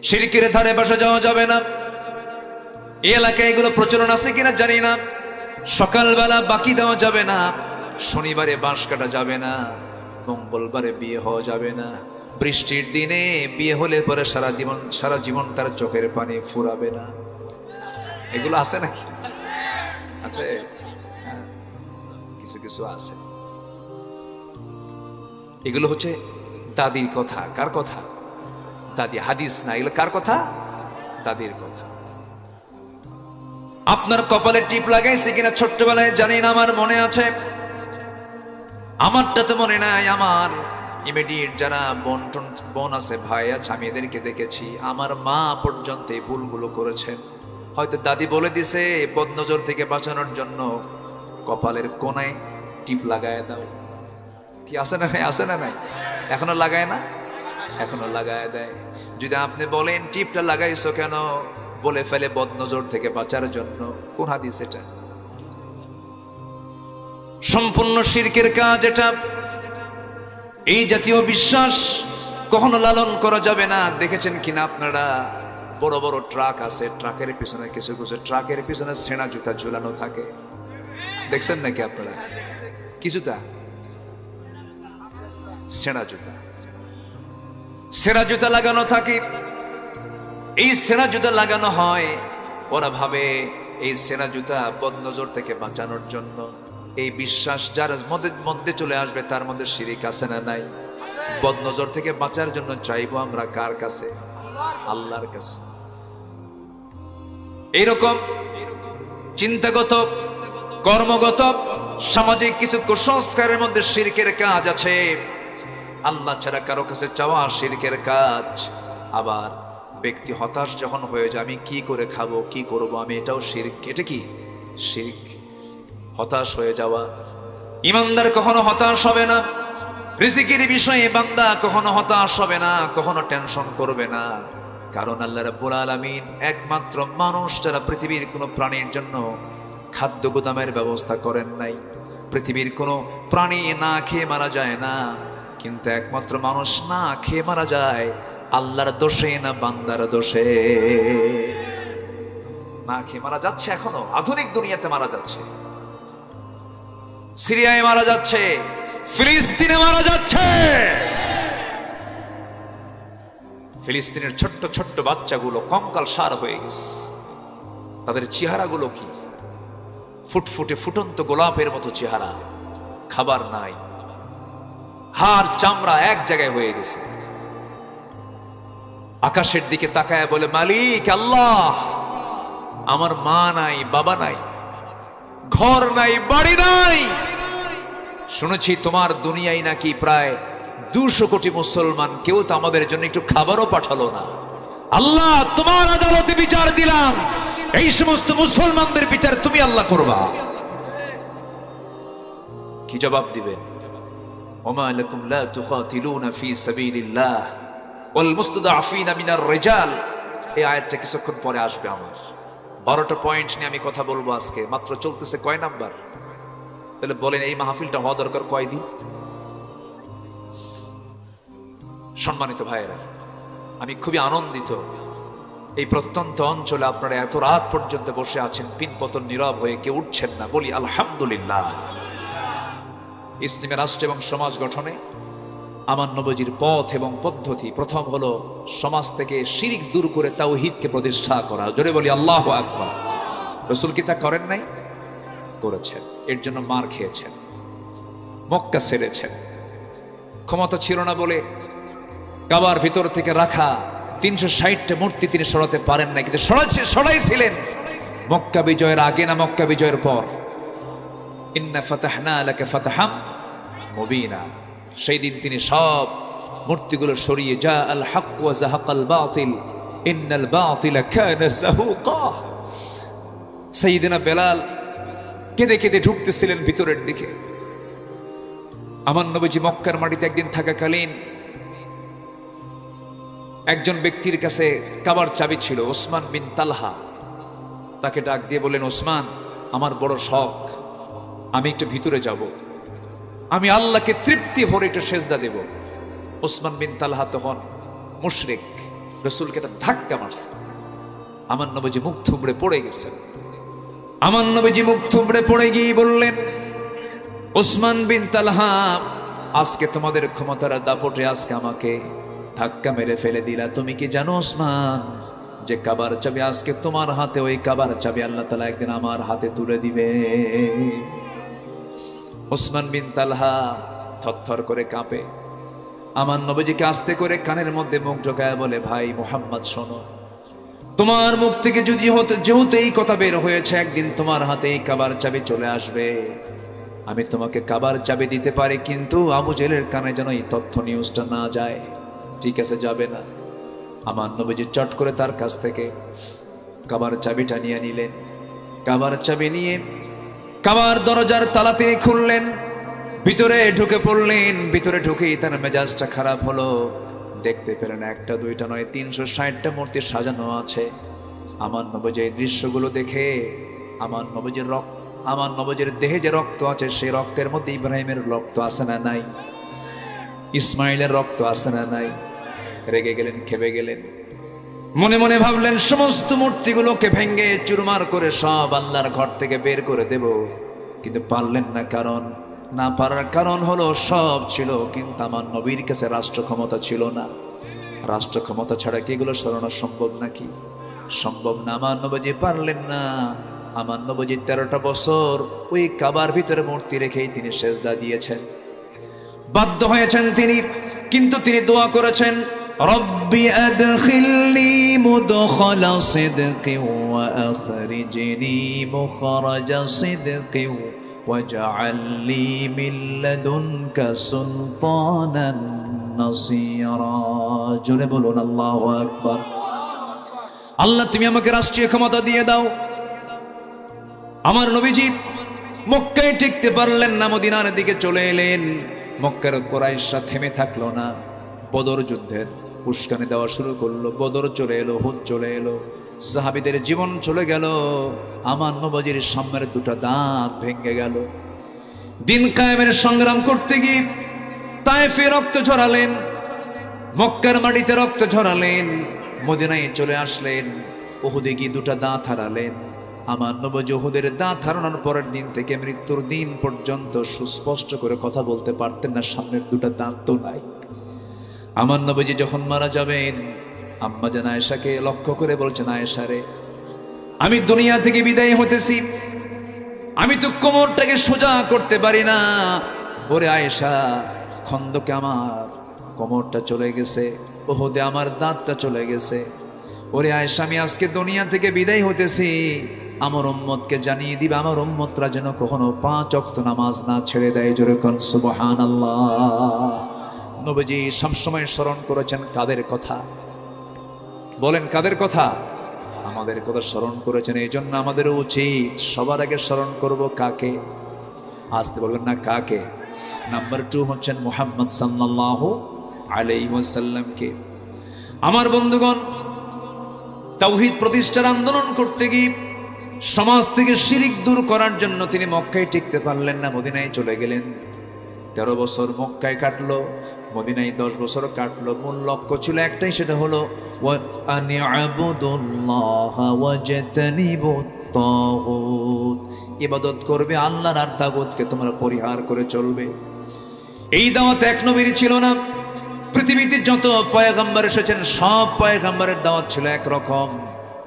শিরকের ধারে বসে যাওয়া যাবে না। এই এলাকায় এগুলো প্রচলন আছে কিনা জানি না। সকালবেলা বাকি দেওয়া যাবে না, শনিবারে বাঁশ কাটা যাবে না, মঙ্গলবারে বিয়ে হওয়া যাবে না, বৃষ্টির দিনে বিয়ে হলে পরে সারা জীবন তার চোখের পানি ফুরাবে না। এগুলো আছে নাকি? আছে, কিছু কিছু আছে। এগুলো হচ্ছে দাদির কথা। কার কথা? দাদি, হাদিস না, এগুলো কার কথা? দাদির কথা। আপনার কপালে টিপ লাগাইছে কিনা ছোট্টবেলায় জানি না, আমার মনে আছে। আমারটা তো মনে নাই। আমার ইমিডিয়েট যারা বোন আছে, ভাই আছে, আমি এদেরকে দেখেছি। আমার মা পর্যন্ত এই ভুলগুলো করেছেন। হয়তো দাদি বলে দিছে বদনজর থেকে বাঁচানোর জন্য কপালের কোনায় টিপ লাগায় দাও। কি আছে না নাই? আছে না নাই? এখনো লাগায় না? এখনো লাগায় দেয়। যদি আপনি বলেন টিপটা লাগাইছো কেন, বলে ফেলে বদনজর থেকে বাঁচার জন্য। কোন হাদিস এটা? সম্পূর্ণ শিরকের কাজ এটা। এই জাতীয় বিশ্বাস কখনো লালন করা যাবে না। দেখেছেন কিনা আপনারা, বড় বড় ট্রাক আছে, ট্রাকের পিছনে কিছু কিছু ট্রাকের পিছনে ছেঁড়া জুতা ঝুলানো থাকে। দেখছেন নাকি আপনারা? কিছুটা ছেঁড়া জুতা লাগানো থাকে। এই ছেঁড়া জুতা লাগানো হয়, ওরা ভাবে এই ছেঁড়া জুতা বদনজর থেকে বাঁচানোর জন্য। এই বিশ্বাস যার মধ্যে চলে আসবে তার মধ্যে শিরিক আছে না নাই? বদনজর থেকে বাঁচার জন্য চাইবো আমরা কার কাছে? আল্লাহর কাছে। এইরকম চিন্তাগত, কর্মগত, সামাজিক কিছু কুসংস্কারের মধ্যে শিরকের কাজ আছে। আল্লাহ ছাড়া কারো কাছে চাওয়া শিরকের কাজ। আবার ব্যক্তি হতাশ যখন হয়ে যায়, আমি কি করে খাবো, কি করব, আমি এটাও শিরক। এটা কি? শিরক। হতাশ হয়ে যাওয়া। ইমানদার কখনো হতাশ হবে না। রিজিকের বিষয়ে বান্দা কখনো হতাশ হবে না, কখনো টেনশন করবে না। কারণ আল্লাহ রাব্বুল আলামিন একমাত্র মানুষ যারা পৃথিবীর কোনো প্রাণীর জন্য খাদ্য গুদামের ব্যবস্থা করেন নাই। পৃথিবীর কোনো প্রাণী না খেয়ে মারা যায় না, কিন্তু একমাত্র মানুষ না খেয়ে মারা যায় আল্লাহর দোষে না বান্দার দোষে। না খেয়ে মারা যাচ্ছে, এখনো আধুনিক দুনিয়াতে মারা যাচ্ছে। সিরিয়ায় মারা যাচ্ছে, ফিলিস্তিনে মারা যাচ্ছে। ফিলিস্তিনের ছোট্ট ছোট্ট বাচ্চাগুলো কঙ্কাল সার হয়ে গেছে। তাদের চেহারাগুলো কি ফুটফুটে ফুটন্ত গোলাপের মতো চেহারা। খাবার নাই, হাড় চামড়া এক জায়গায় হয়ে গেছে। আকাশের দিকে তাকায় বলে, মালিক আল্লাহ, আমার মা নাই, বাবা নাই, ঘর নাই, বাড়ি নাই। শুনেছি তোমার দুনিয়ায় নাকি প্রায় 200 কোটি মুসলমান, কেউ তো আমাদের জন্য একটু খাবারও পাঠালো না। আল্লাহ, তোমার আদালতে বিচার দিলাম, এই সমস্ত মুসলমানদের বিচার তুমি আল্লাহ করবা। কি জবাব দিবেন? ওমা লাকুম লা তুকাতিলুনা ফি সাবিলিল্লাহ ওয়াল মুস্তাদআফিনা মিনার রিজাল। এই আয়াতটা কিছুক্ষণ পরে আসবে। আমার 12টা পয়েন্ট নিয়ে আমি কথা বলবো আজকে। মাত্র চলতেছে কয় নাম্বার? তাহলে বলেন এই মাহফিলটা হওয়া দরকার কয়দিন? সম্মানিত ভাইয়েরা, আমি খুবই আনন্দিত এই প্রত্যন্ত অঞ্চলে আপনারা এত রাত পর্যন্ত বসে আছেন, পিনপতন নীরব হয়ে কেউ উঠছেন না। বলি আলহামদুলিল্লাহ। ইসলামী রাষ্ট্র এবং সমাজ গঠনে আমার নবীজির পথ এবং পদ্ধতি, প্রথম হলো সমাজ থেকে শিরক দূর করে তাওহীদকে প্রতিষ্ঠা করা। জোরে বলি আল্লাহু আকবার। রাসূল কি তা করেন নাই? করেছেন। এর জন্য মার খেয়েছেন, মক্কা ছেড়েছেন। ক্ষমতা ছিল না বলে কাবার ভিতর থেকে রাখা 360টা মূর্তি তিনি সরাতে পারেন না, কিন্তু সরাইছিলেন মক্কা বিজয়ের আগে না মক্কা বিজয়ের পর? ইন্না ফাতাহনা লাকা ফাতহাম মুবিনা। সেই দিন তিনি সব মূর্তিগুলো সরিয়ে, জা আল হক ওয়া যাহাকাল বাতিল ইন্নাল বাতিলা কানা যাহুকা। সাইয়েদনা বেলাল কেঁদে কেঁদে ঢুকতেছিলেন ভিতরের দিকে। আমার নবীজি মক্কার মাটিতে একদিন থাকাকালীন একজন ব্যক্তির কাছে কাবার চাবি ছিল, ওসমান বিন তালহা। তাকে ডাক দিয়ে বলেন, ওসমান, আমার বড় শখ, আমি একটু ভিতরে যাব, আমি আল্লাহকে তৃপ্তি ভরে একটু সেজদা দেব। ওসমান বিন তালহা তখন মুশরিক, রাসূলকে একটা ধাক্কা মারছে, আমার নবীজি মুখ থুবড়ে পড়ে গেছেন। আমার নবীজি মুখ থুবড়ে পড়ে গিয়ে বললেন, ওসমান বিন তালহা, আজকে তোমাদের ক্ষমতার দাপটে আজকে আমাকে ধাক্কা মেরে ফেলে দিলা। তুমি কি জানো ওসমান, যে কাবার চাবি আজকে তোমার হাতে, ওই কাবার চাবি আল্লাহ তাআলা একদিন আমার হাতে তুলে দিবে। ওসমান বিন তালহা থরথর করে কাঁপে। আমার নবীজিকে আস্তে করে কানের মধ্যে মুখ ঢোকায় বলে, ভাই মুহাম্মদ শোনো, তোমার মুখ থেকে যদি যেহেতু এই কথা বের হয়েছে একদিন তোমার হাতে এই কাবার চাবি চলে আসবে, আমি তোমাকে কাবার চাবি দিতে পারি, কিন্তু আবু জেলের কানে যেন এই তথ্য নিউজটা না যায়। ঠিক আছে, যাবে না। আমার নবীজি চট করে তার কাছ থেকে কাবার চাবিটা নিয়ে নিলেন। কাবার চাবি নিয়ে কাবার দরজার তালা তিনি খুললেন, ভিতরে ঢুকে পড়লেন। ভিতরে ঢুকেই তার মেজাজটা খারাপ হলো। দেখতে পেলেন একটা দুইটা নয়, 360টা মূর্তি সাজানো আছে। আমার নবীজি এই দৃশ্যগুলো দেখে আমার নবীজির দেহে যে রক্ত আছে, সেই রক্তের মধ্যে ইব্রাহিমের রক্ত আছে না নাই, ইসমাইলের রক্ত আছে না নাই। রেগে গেলেন, খেপে গেলেন, মনে মনে ভাবলেন সমস্ত মূর্তিগুলোকে ভেঙ্গে চুরমার করে সব আল্লাহর ঘর থেকে বের করে দেব, কিন্তু পারলেন না। কারণ না পারার কারণ হলো সব ছিল, কিন্তু আমার নবীর কাছে রাষ্ট্র ক্ষমতা ছিল না। রাষ্ট্র ক্ষমতা ছাড়া কি এগুলো সরানো সম্ভব নাকি? সম্ভব না। আমার নবীজি পারলেন না। আমার নবীজি 13টা বছর ওই কাবার ভিতরে মূর্তি রেখেই তিনি সেজদা দিয়েছেন, বাধ্য হয়েছেন তিনি। কিন্তু তিনি দোয়া করেছেন, রব্বি আদখিলনি মুদখালা সিদকিন ওয়া আখরিজনি মুখরাজা সিদকিন ওয়াজআল লি মিন লাদুনকা সুলতানান নাসীরা। জোরে বলুন আল্লাহু আকবার। আল্লাহ তুমি আমাকে রাষ্ট্রীয় ক্ষমতা দিয়ে দাও। আমার নবীজি মক্কায় টিকতে পারলেন না, মদিনার দিকে চলে এলেন। মক্কার কুরাইশরা থেমে থাকলো না, বদর যুদ্ধের উস্কানি দেওয়া শুরু করলো। বদর চলে এলো, হুদ চলে এলো, সাহাবীদের জীবন চলে গেল। আমার নবীজির সামনের দুটো দাঁত ভেঙে গেল। দিন কায়েমের সংগ্রাম করতে গিয়ে তায়েফে রক্ত ঝরালেন, মক্কার মাটিতে রক্ত ঝরালেন, মদিনায় চলে আসলেন, উহুদে গিয়ে দুটো দাঁত হারালেন। আমার নবীজি উহুদের দাঁত হারানোর পরের দিন থেকে মৃত্যুর দিন পর্যন্ত সুস্পষ্ট করে কথা বলতে পারতেন না, সামনের দুটো দাঁত তো নাই। আমার নবীজি যখন মারা যাবেন, আম্মা জান আয়েশাকে লক্ষ্য করে বলছেন, আয়েশা রে, আমি দুনিয়া থেকে বিদায় হতেছি, আমি তো কোমরটাকে সোজা করতে পারি না। ওরে আয়েশা, খন্দকে আমার কোমরটা চলে গেছে, উহুদে আমার দাঁতটা চলে গেছে। ওরে আয়েশা, আমি আজকে দুনিয়া থেকে বিদায় হতেছি, আমার উম্মতকে জানিয়ে দিবে, আমার উম্মতরা যেন কখনো 5 ওয়াক্ত নামাজ না ছেড়ে দেয়। জোরে কোন সুবহানাল্লাহ। নবীজি সবসময় স্মরণ করেছেন কাদের কথা? বলেন কাদের কথা? আমাদের কথা স্মরণ করেছেন। এই জন্য আমাদের উচিত সবার আগে স্মরণ করব কাকে? আসতে বলবেন না কাকে। নাম্বার 2 হচ্ছেন মুহাম্মদ সাল্লাল্লাহু আলাইহি ওয়াসাল্লামকে। আমার বন্ধুগণ, তাওহীদ প্রতিষ্ঠার আন্দোলন করতে গিয়ে সমাজ থেকে শিরিক দূর করার জন্য তিনি মক্কায় টিকতে পারলেন না, মদিনায় চলে গেলেন। 13 বছর মক্কায় কাটলো, মদিনায় 10 বছর কাটলো। মূল লক্ষ্য ছিল একটাই, সেটা হলো ইবাদত করবে আল্লাহর, আর তাগুতকে তোমরা পরিহার করে চলবে। এই দাওয়াত এক নবীর ছিল না। পৃথিবীতে যত পয়গম্বর এসেছেন সব পয়গম্বরের দাওয়াত ছিল একরকম।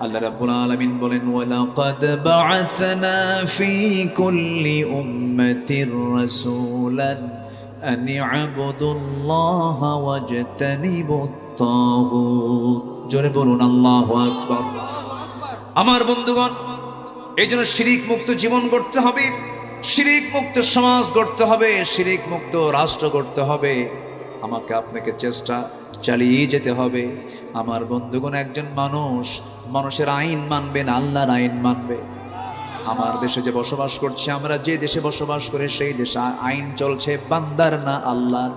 আল্লাহ রাব্বুল আলামিন বলেন, ওয়ালাকাদ বা'আসনা ফি কুল্লি উম্মাতির রাসূলান আন ই'বুদুল্লাহা ওয়াজতানিবুত তাগুত। জোরে বলুন আল্লাহু আকবার। আমার বন্ধুগণ, এই জন্য শিরিক মুক্ত জীবন গড়তে হবে, শিরিক মুক্ত সমাজ গড়তে হবে, শিরিক মুক্ত রাষ্ট্র গড়তে হবে। আমাকে আপনাকে চেষ্টা চালিয়ে যেতে হবে। আমার বন্ধুগণ, একজন মানুষের আইন মানবে না, আল্লাহর আইন মানবে। আমার দেশে যে বসবাস করছে, আমরা যে দেশে বসবাস করে, সেই দেশে আইন চলছে বান্দার না আল্লাহর।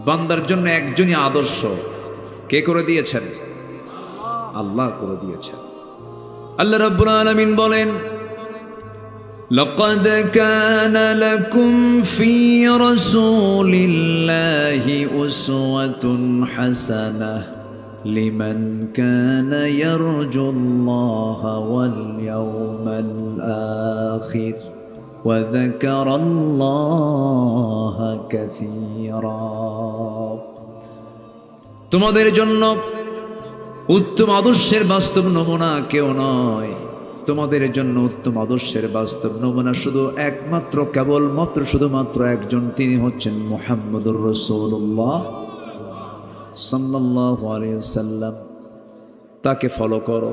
বান্দার জন্য একজনই আদর্শ। কে করে দিয়েছেন? আল্লাহ করে দিয়েছেন। আল্লাহ রাব্বুল আলামিন বলেন, لقد كان لكم في رسول الله أسوة حسنة لمن كان يرجو الله واليوم الآخر وذكر الله كثيرا তোমাদের জন্য উত্তম আদর্শের বাস্তব নমুনা কেউ নয়। তোমাদের জন্য উত্তম আদর্শের বাস্তব নমুনা শুধু একমাত্র কেবলমাত্র শুধুমাত্র একজন, তিনি হচ্ছেন মুহাম্মদুর রাসূলুল্লাহ সাল্লাল্লাহু আলাইহি ওয়াসাল্লাম। তাকে ফলো করো,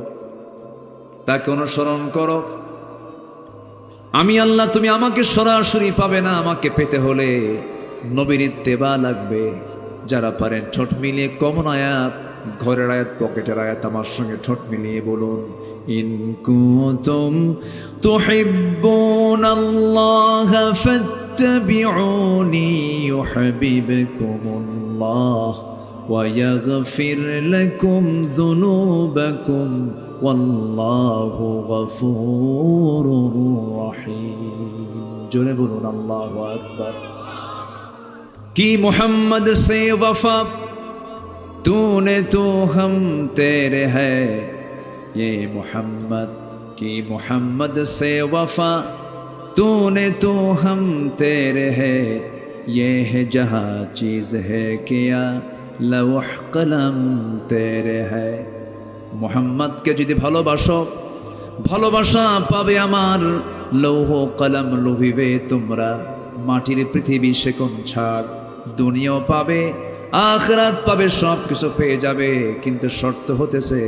তাকে অনুসরণ করো। আমি আল্লাহ, তুমি আমাকে সরাসরি পাবে না, আমাকে পেতে হলে নবীর ইত্তেবা লাগবে। যারা পারেন ঠোঁট মিলিয়ে কমন আয়াত, ঘরের আয়াত, পকেটের আয়াত আমার সঙ্গে ঠোঁট মিলিয়ে বলুন, ইন কুনতুম তুহিব্বুনাল্লাহ ফাত্তাবিউনি ইউহিব্বুকুমুল্লাহ ওয়া ইয়াগফির লাকুম যুনুবাকুম ওয়াল্লাহু গফুরুর রহিম। জোরে বলুন আল্লাহু আকবার। কি মোহাম্মদ से वफा तूने तो हम तेरे है, ये मोहम्मद की मोहम्मद से वफा तूने तो हम तेरे है, ये है जहाँ चीज़ है किया लौह कलम तेरे है। মোহাম্মদকে যদি ভালোবাসো, ভালোবাসা পাবে আমার, লৌহ কলম লোভিবে তোমরা। মাটির পৃথিবী সে কোন ছাড়, দুনিয়াও পাবে, আখিরাত পাবে, সব কিছু পেয়ে যাবে। কিন্তু শর্ত হতেছে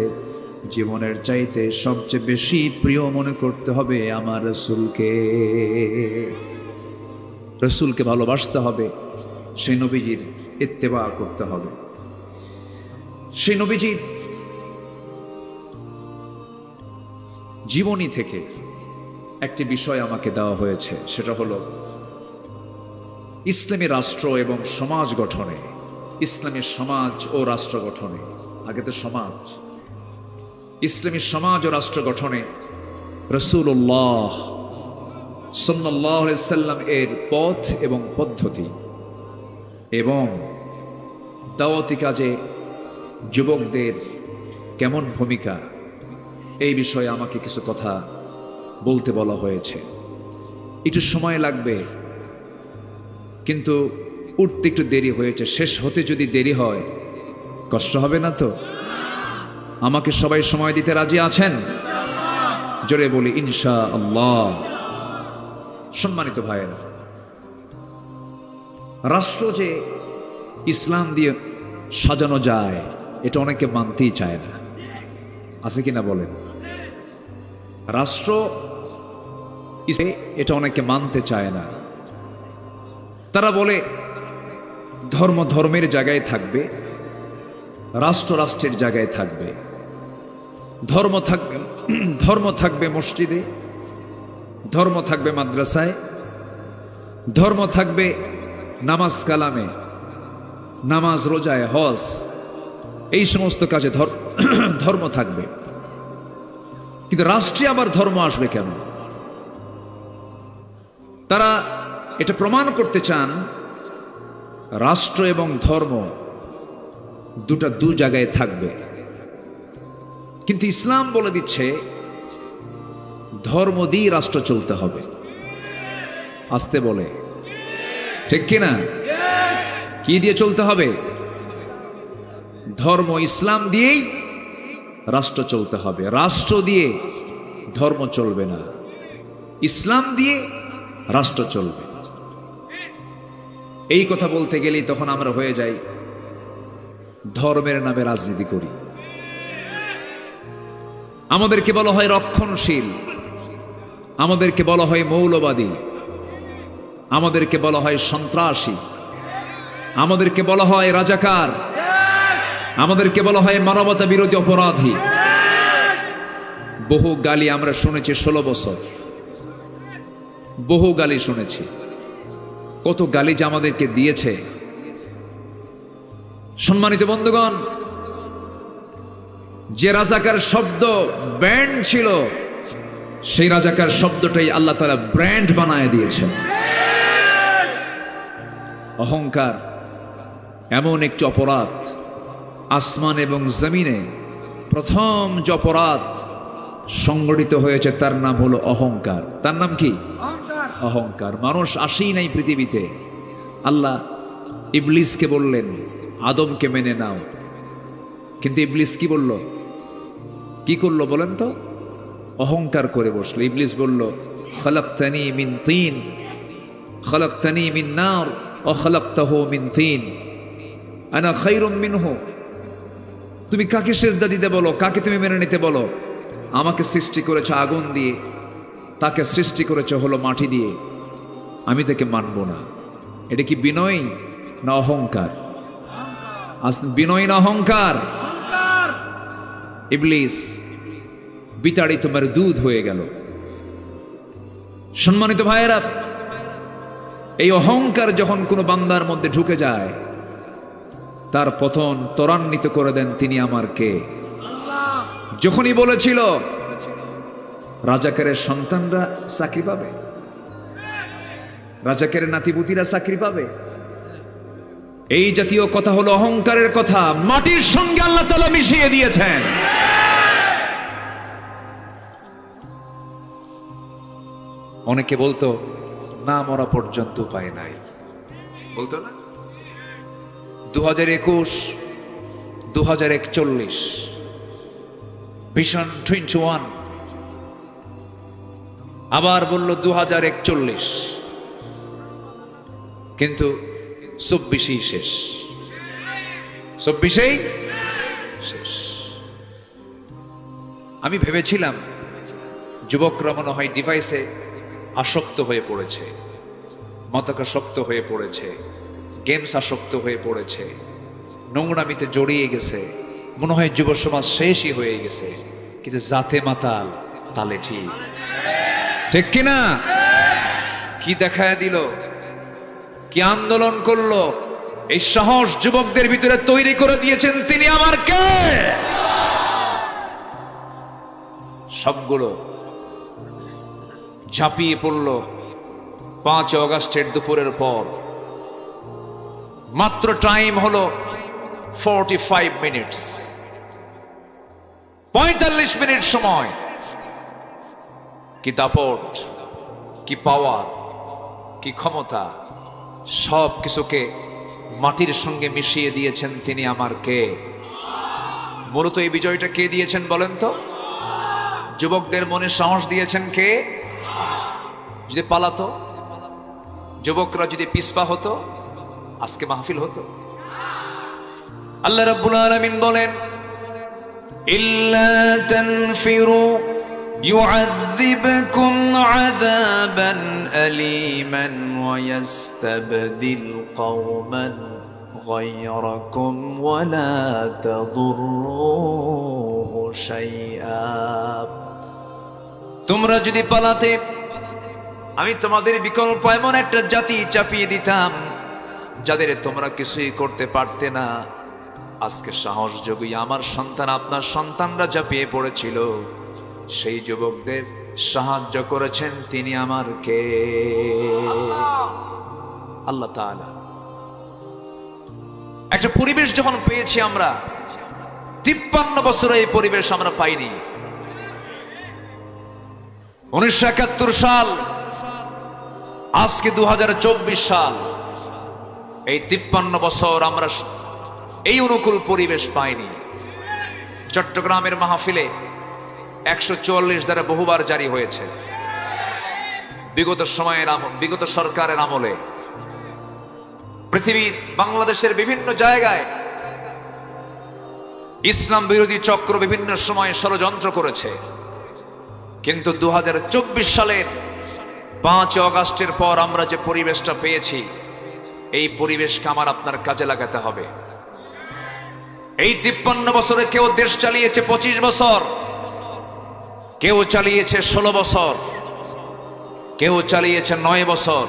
জীবনের চাইতে সবচেয়ে বেশি প্রিয় মনে করতে হবে আমার রসুলকে। রসুলকে ভালোবাসতে হবে, সেই নবীজির ইত্তেবা করতে হবে। সেই নবীজির জীবনী থেকে একটি বিষয় আমাকে দেওয়া হয়েছে, সেটা হলো ইসলামী রাষ্ট্র এবং সমাজ গঠনে, ইসলামী সমাজ ও রাষ্ট্র গঠনে, আগে তো সমাজ, ইসলামী সমাজ ও রাষ্ট্র গঠনে রাসূলুল্লাহ সাল্লাল্লাহু আলাইহি সাল্লাম এর পথ এবং পদ্ধতি এবং দাওয়াতি কাজে যুবকদের কেমন ভূমিকা, এই বিষয়ে আমাকে কিছু কথা বলতে বলা হয়েছে। একটু সময় লাগবে, কিন্তু উঠতে একটু দেরি হয়েছে। শেষ হতে যদি দেরি হয় কষ্ট হবে না তো? আমাকে সবাই সময় দিতে রাজি আছেন? জোরে বলি ইনশাআল্লাহ। সম্মানিত ভাইয়েরা, রাষ্ট্র যে ইসলাম দিয়ে সাজানো যায় এটা অনেকে মানতেই চায় না, আছে কিনা বলেন? রাষ্ট্র এটা অনেকে মানতে চায় না। তারা বলে ধর্ম ধর্মের জায়গায় থাকবে, রাষ্ট্র রাষ্ট্রের জায়গায় থাকবে। ধর্ম থাকবে মসজিদে, ধর্ম থাকবে মাদ্রাসায়, ধর্ম থাকবে নামাজ কালামে, নামাজ রোজায়, হজ, এই সমস্ত কাজে ধর্ম থাকবে। কিন্তু রাষ্ট্রে আবার ধর্ম আসবে কেন? তারা এটা প্রমাণ করতে চান রাষ্ট্র এবং ধর্ম দুটা দু জায়গায় থাকবে। কিন্তু ইসলাম বলে দিচ্ছে ধর্ম দিয়ে রাষ্ট্র চলতে হবে। আসতে বলে, ঠিক কিনা? কি দিয়ে চলতে হবে? ধর্ম ইসলাম দিয়েই রাষ্ট্র চলতে হবে। রাষ্ট্র দিয়ে ধর্ম চলবে না, ইসলাম দিয়ে রাষ্ট্র চলবে। এই কথা বলতে গেলেই তখন আমরা হয়ে যাই ধর্মের নামে রাজনীতি করি। আমাদেরকে বলা হয় রক্ষণশীল, আমাদেরকে বলা হয় মৌলবাদী, আমাদেরকে বলা হয় সন্ত্রাসী, আমাদেরকে বলা হয় রাজাকার, আমাদেরকে বলা হয় মানবতা বিরোধী অপরাধী। বহু গালি আমরা শুনেছি 16 বছর, বহু গালি শুনেছি। কত গালি যে আমাদেরকে দিয়েছে। সম্মানিত বন্ধুগণ, যে রাজাকার শব্দ ব্যান্ড ছিল সেই রাজাকার শব্দটাই আল্লাহ তাআলা ব্র্যান্ড বানায় দিয়েছেন। অহংকার এমন একটি অপরাধ, আসমান এবং জমিনে প্রথম যে অপরাধ সংগঠিত হয়েছে তার নাম হলো অহংকার। তার নাম কি? অহংকার। মানুষ আসেই নাই পৃথিবীতে। আল্লাহ ইবলিসকে বললেন আদমকে মেনে নাও, কিন্তু ইবলিস কি বলল? কি করলো বলেন তো? অহংকার করে বসলো। ইবলিস বলল খলাকতানি মিন তিন খলাকতানি মিন নার ওয়া খলাকতাহু মিন তিন আনা খায়রুম মিনহু। তুমি কাকে সেজদা দিতে বলো? কাকে তুমি মেনে নিতে বলো? আমাকে সৃষ্টি করেছো আগুন দিয়ে, তাকে সৃষ্টি করেছো হলো মাটি দিয়ে। আমি তাকে মানবো না। এটা কি বিনয় না অহংকার? বিনয় না অহংকার? ইবলিস বিতাড়িত দুধ হয়ে গেল। সম্মানিত ভাইয়েরা, এই অহংকার যখন কোনো বান্দার মধ্যে ঢুকে যায়, তার পতন ত্বরান্বিত করে দেন তিনি আমার কে। যখনই বলেছিল রাজাকারের সন্তানরা চাকরি পাবে, রাজাকারের নাতিপুতিরা চাকরি পাবে, এই জাতীয় কথা হলো অহংকারের কথা। মাটির সঙ্গে আল্লাহ তাআলা মিশিয়ে দিয়েছেন। অনেকে বলতো না মরা পর্যন্ত উপায় নাই, বলতো না? 2021, 2041, ভিশন 21, আবার বলল 2041, কিন্তু 24ই শেষ। 24ই শেষ। আমি ভেবেছিলাম যুবকরা মনে হয় ডিভাইসে আসক্ত হয়ে পড়েছে, মাদকাসক্ত হয়ে পড়েছে, গেমস আসক্ত হয়ে পড়েছে, নোংরামিতে জড়িয়ে গেছে, মনে হয় যুব সমাজ শেষই হয়ে গেছে। কিন্তু জাতে মাতাল তালে ঠিক, ঠিক কিনা? কি দেখায় দিল, কি আন্দোলন করলো, এই সাহস যুবকদের ভিতরে তৈরি করে দিয়েছেন তিনি আমার কে। সবগুলো ঝাঁপিয়ে পড়ল 5 অগাস্টের দুপুরের পর। মাত্র টাইম হলো 45 মিনিটস, 45 মিনিট সময়। কি দাপট, কি পাওয়ার, কি ক্ষমতা, সব কিছুকে মাটির সঙ্গে মিশিয়ে দিয়েছেন তিনি আমার কে। মূলত এই বিজয়টা কে দিয়েছেন বলেন তো? যুবকদের মনে সাহস দিয়েছেন কে? যদি পালাতো, যুবকরা যদি পিছপা হতো, আজকে মাহফিল হতো। আল্লাহ রাব্বুল আলামিন বলেন ইল্লা তানফিরু يعذبكم عذابا أليما ويستبدل قوما غيركم ولا تضروه شيئا। তোমরা যদি পালাতে আমি তোমাদের বিকল্প এমন একটা জাতি চাপিয়ে দিতাম যাদের তোমরা কিছুই করতে পারতে না। আজকে সাহস যোগী আমার সন্তান, আপনার সন্তানরা চাপিয়ে পড়েছিল, সেই যুবকদের সাহায্য করেছেন তিনি আমার কে? আল্লাহ তাআলা। একটা পরিবেশ যখন পেয়েছি আমরা, 53 বছরে এই পরিবেশ আমরা পাইনি। 1971 সাল, আজকে 2024 সাল, এই 53 বছর আমরা এই অনুকূল পরিবেশ পাইনি। চট্টগ্রামের মাহফিলে 144 দ্বারা বহুবার জারি হয়েছে। বিগত সরকারের আমলে পৃথিবীর বাংলাদেশের বিভিন্ন জায়গায় ইসলাম বিরোধী চক্র বিভিন্ন সময় ষড়যন্ত্র করেছে, কিন্তু 2024 সালের 5 অগাস্টের পর আমরা যে পরিবেশটা পেয়েছি, এই পরিবেশকে আমার আপনার কাজে লাগাতে হবে। এই 53 বছরে কেউ দেশ চালিয়েছে 25 বছর, কেউ চালিয়েছে 16 বছর, কেউ চালিয়েছে 9 বছর,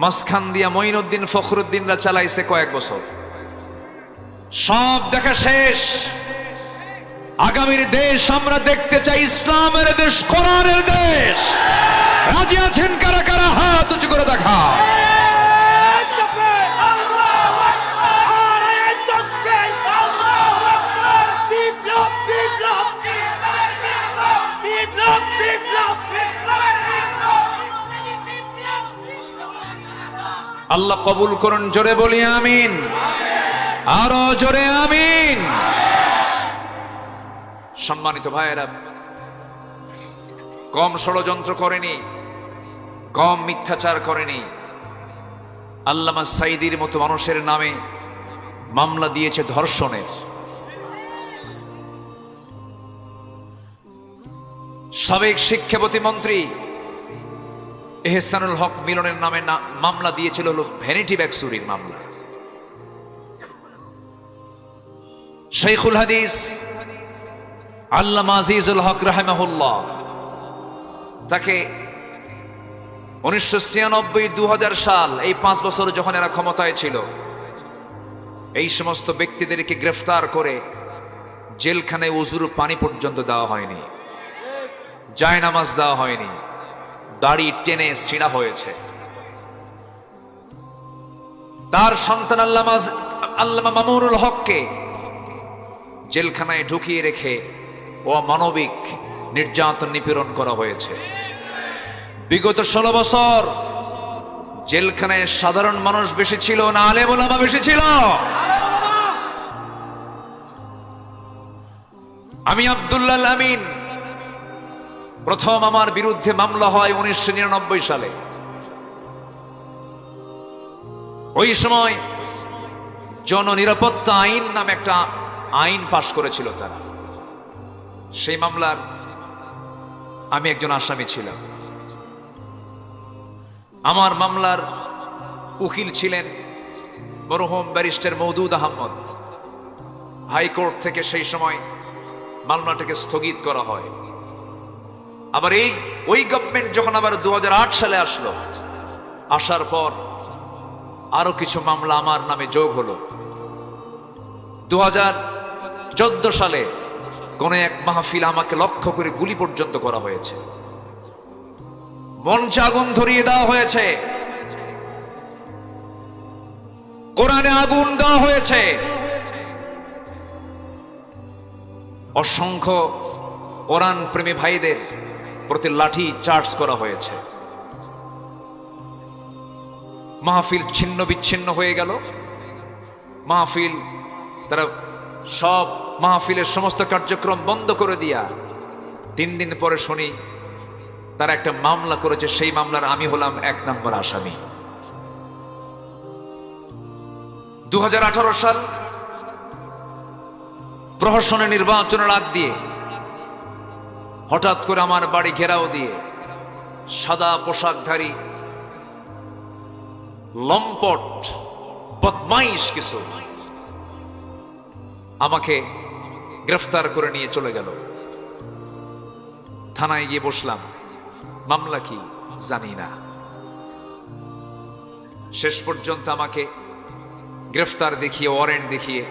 মাঝখান দিয়া মঈনুদ্দিন ফখরুদ্দিনরা চালাইছে কয়েক বছর। সব দেখা শেষ। আগামীর দেশ আমরা দেখতে চাই ইসলামের দেশ, কোরআনের দেশ। রাজি আছেন কারা কারা? হাত উঁচু করে দেখা। আল্লাহ কবুল করুন, জোরে বলি আমিন, আরো জোরে আমিন। সম্মানিত ভাইয়েরা, কম ষড়যন্ত্র করেনি, কম মিথ্যাচার করেনি। আল্লামা সাইদির মতো মানুষের নামে মামলা দিয়েছে ধর্ষণের। সাবেক শিক্ষা প্রতিমন্ত্রী এহসানুল হক মিলনের নামে মামলা দিয়েছিল হলো ভ্যানিটি ব্যাগ চুরির মামলা। শাইখুল হাদিস আল্লামা আজিজুল হক রাহিমাহুল্লাহ, তাকে 1996-2000 সাল, এই 5 বছর যখন এরা ক্ষমতায় ছিল, এই সমস্ত ব্যক্তিদেরকে গ্রেফতার করে জেলখানায় উজুর পানি পর্যন্ত দেওয়া হয়নি, জায়নামাজ দেওয়া হয়নি, দাড়ি টেনে ছিঁড়া হয়েছে। তার সন্তান আল্লামা মামুনুল হককে জেলখানায় ঢুকিয়ে রেখে অমানবিক নির্যাতন নিপীড়ন করা হয়েছে। বিগত 16 বছর জেলখানায় সাধারণ মানুষ বেশি ছিল না আলেম ওলামা বেশি ছিল? আমি আব্দুল্লাহ আমিন, প্রথম আমার বিরুদ্ধে মামলা হয় 1999 সালে। ওই সময় জননিরাপত্তা আইন নামে একটা আইন পাশ করেছিল তারা। সেই মামলার আমি একজন আসামি ছিলাম। আমার মামলার উকিল ছিলেন মরহুম ব্যারিস্টার মওদুদ আহমদ। হাইকোর্ট থেকে সেই সময় মামলাটাকে স্থগিত করা হয়। আবার ওই গভর্নমেন্ট যখন আবার 2008 সালে আসলো, আসার পর আরো কিছু মামলা আমার নামে যোগ হলো। 2014 সালে কোন এক মাহফিল আমাকে লক্ষ্য করে গুলি পর্যন্ত করা হয়েছে, মঞ্চে আগুন ধরিয়ে দেওয়া হয়েছে, কোরআনে আগুন দেওয়া হয়েছে, অসংখ্য কোরআন প্রেমী ভাইদের প্রতি লাঠি চার্জ করা হয়েছে। মাহফিল ছিন্ন বিচ্ছিন্ন হয়ে গেল। মাহফিল তারা সব মাহফিলের সমস্ত কার্যক্রম বন্ধ করে দিয়া 3 দিন পরে শুনি তারা একটা মামলা করেছে। সেই মামলার আমি হলাম 1 নম্বর আসামি। 2018 সাল প্রহসনের নির্বাচনের আগ দিয়ে হঠাৎ করে আমার বাড়ি ঘেরাও দিয়ে সাদা পোশাকধারী লম্পট বদমাইশ কিছু আমাকে গ্রেফতার করে নিয়ে চলে গেল। থানায় গিয়ে বসলাম, মামলা কি জানি না। শেষ পর্যন্ত আমাকে গ্রেফতার দেখিয়ে, ওয়ারেন্ট দেখিয়ে